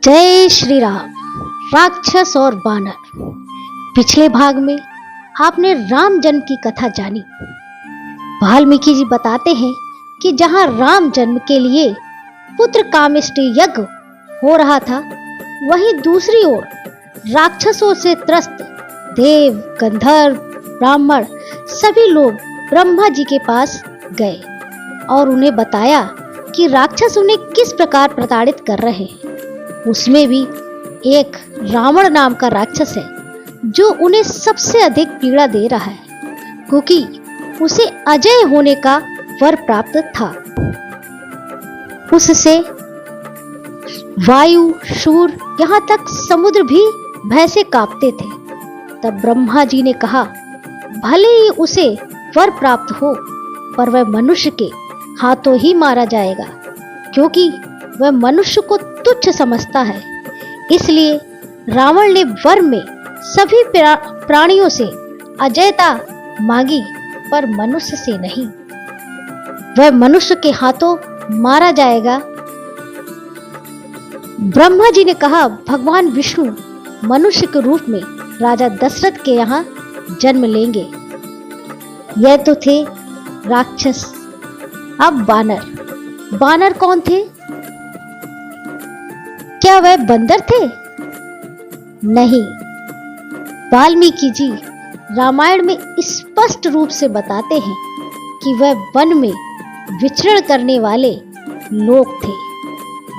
जय श्री राम। राक्षस और बानर। पिछले भाग में आपने राम जन्म की कथा जानी। वाल्मीकि जी बताते हैं कि जहां राम जन्म के लिए पुत्र कामेष्टि यज्ञ हो रहा था, वहीं दूसरी ओर राक्षसों से त्रस्त देव, गंधर्व, ब्राह्मण सभी लोग ब्रह्मा जी के पास गए और उन्हें बताया कि राक्षस उन्हें किस प्रकार प्रताड़ित कर रहे हैं। उसमें भी एक रावण नाम का राक्षस है जो उन्हें सबसे अधिक पीड़ा दे रहा है, क्योंकि उसे अजय होने का वर प्राप्त था। उससे वायु, सूर्य, यहाँ तक समुद्र भी भय से कांपते थे। तब ब्रह्मा जी ने कहा, भले ही उसे वर प्राप्त हो, पर वह मनुष्य के हाथों ही मारा जाएगा, क्योंकि वह मनुष्य को तुच्छ समझता है। इसलिए रावण ने वर में सभी प्राणियों से अजयता मांगी, पर मनुष्य से नहीं। वह मनुष्य के हाथों मारा जाएगा। ब्रह्मा जी ने कहा, भगवान विष्णु मनुष्य के रूप में राजा दशरथ के यहाँ जन्म लेंगे। यह तो थे राक्षस। अब बानर। बानर कौन थे? क्या वह बंदर थे? नहीं। वाल्मीकि जी रामायण में स्पष्ट रूप से बताते हैं कि वह वन में विचरण करने वाले लोग थे।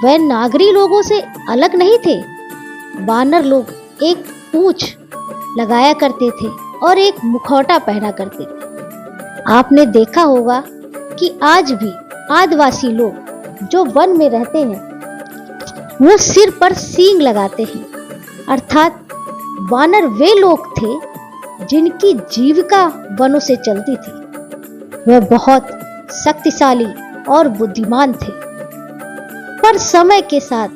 वह नागरी लोगों से अलग नहीं थे। बानर लोग एक पूंछ लगाया करते थे और एक मुखौटा पहना करते थे। आपने देखा होगा कि आज भी आदिवासी लोग जो वन में रहते हैं, वो सिर पर सींग लगाते हैं। अर्थात वानर वे लोग थे जिनकी जीविका वनों से चलती थी। वे बहुत शक्तिशाली और बुद्धिमान थे। पर समय के साथ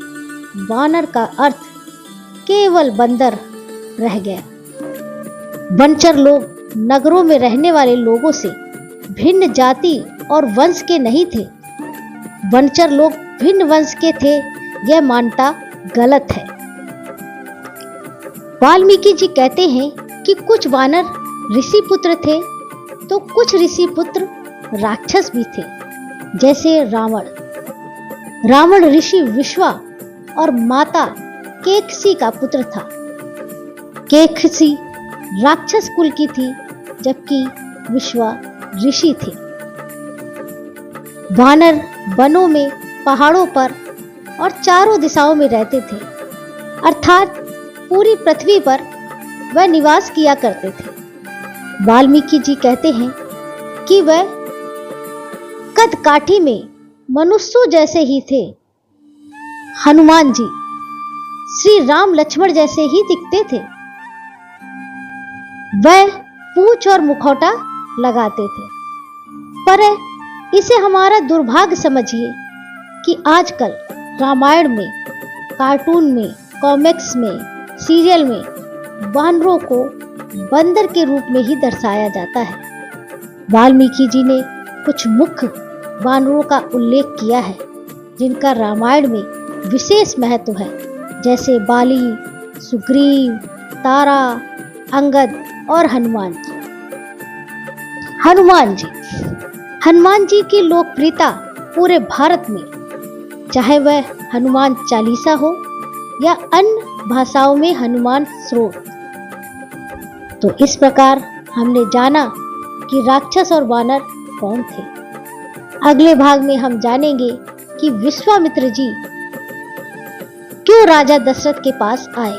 वानर का अर्थ केवल बंदर रह गया। वनचर लोग नगरों में रहने वाले लोगों से भिन्न जाति और वंश के नहीं थे। वनचर लोग भिन्न वंश के थे, यह मानना गलत है। वाल्मीकि जी कहते हैं कि कुछ वानर ऋषि पुत्र थे, तो कुछ ऋषि पुत्र राक्षस भी थे, जैसे रावण। रावण ऋषि विश्वा और माता केकसी का पुत्र था। केकसी राक्षस कुल की थी, जबकि विश्वा ऋषि थे। वानर वनों में, पहाड़ों पर और चारों दिशाओं में रहते थे। अर्थात पूरी पृथ्वी पर वह निवास किया करते थे। वाल्मीकि जी कहते हैं कि वह कद काठी में मनुष्यों जैसे ही थे। हनुमान जी श्री राम लक्ष्मण जैसे ही दिखते थे। वह पूंछ और मुखौटा लगाते थे। पर इसे हमारा दुर्भाग्य समझिए कि आजकल रामायण में, कार्टून में, कॉमिक्स में, सीरियल में वानरों को बंदर के रूप में ही दर्शाया जाता है। वाल्मीकि जी ने कुछ मुख्य वानरों का उल्लेख किया है जिनका रामायण में विशेष महत्व है, जैसे बाली, सुग्रीव, तारा, अंगद और हनुमान जी। हनुमान जी की लोकप्रियता पूरे भारत में, चाहे वह हनुमान चालीसा हो या अन्य भाषाओं में हनुमान स्रोत। तो इस प्रकार हमने जाना कि राक्षस और वानर कौन थे। अगले भाग में हम जानेंगे कि विश्वामित्र जी क्यों राजा दशरथ के पास आए।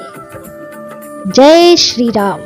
जय श्री राम।